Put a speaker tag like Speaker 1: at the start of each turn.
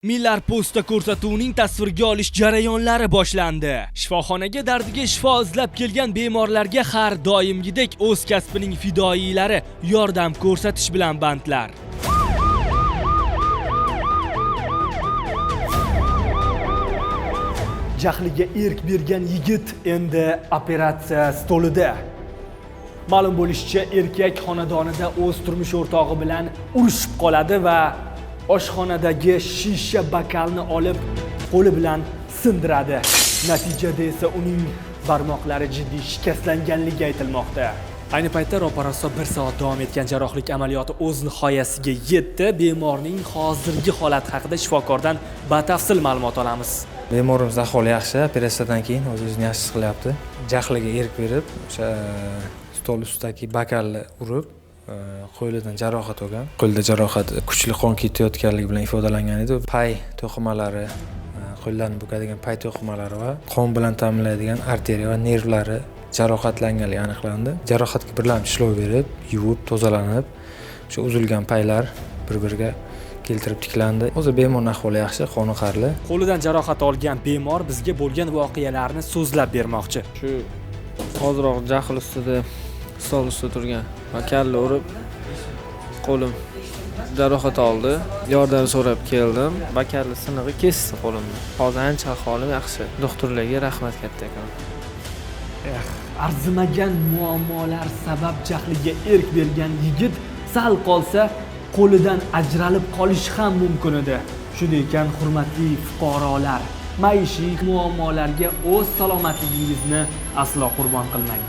Speaker 1: Millar posta ko'rsatuvining tasvirga olish jarayonlari boshlandi. Shifoxonaga dardiga shifo izlab kelgan bemorlarga har doimgidek o'z kasbining fidoyilari yordam ko'rsatish bilan bandlar. Jahliga erk bergan yigit endi operatsiya stolida. Ma'lum bo'lishicha, erkak xonadonida o'z turmush o'rtog'i bilan urushib qoladi va oshxonadagi shisha bokalni olib qo'li bilan sindiradi. Natijada esa uning barmoqlari jiddiy shikastlanganligi aytilmoqda. Ayni paytda roparaso 1 soat davom etgan jarrohlik amaliyoti o'z nihoyasiga yetdi. Bemorning hozirgi holati haqida shifokordan batafsil ma'lumot olamiz.
Speaker 2: Bemorimiz ahvoli yaxshi, operatsiyadan keyin o'zini yaxshi his qilyapti. Jahliga erk berib, o'sha stol ustidagi bokalni urib, qo'lidan jarohat olgan. Qo'lida jarohat kuchli qon ketayotganligi bilan ifodalangan edi. Pay to'qimalari, qo'llarni bukadigan pay to'qimalari va qon bilan ta'minlaydigan arteriya va nervlari jarohatlanganligi aniqlandi. Jarohatga birlamchi ishlov berib, yuvib, tozalanib, o'sha uzilgan paylar bir-biriga keltirib tiklandi. Hozir bemorning ahvoli yaxshi, qoniqarli.
Speaker 1: Qo'lidan jarohat olgan bemor bizga bo'lgan voqealarni so'zlab bermoqchi.
Speaker 3: Shu hozirroq jahl ustida, stol ustida turgan bokalni urib, qo'lim jarohat oldi. Yordam so'rab keldim. Bokalni sinig'i kesdi qo'limni. Hozir ancha ahvolim yaxshi. Doktorlarga rahmat kattakon.
Speaker 1: Arzimagan muammolar sabab jahliga erk bergan yigit sal qolsa qo'lidan ajralib qolishi ham mumkin edi. Shunday ekan, hurmatli fuqarolar, maishiy muammolarga o'z salomatligingizni aslo qurbon qilmang.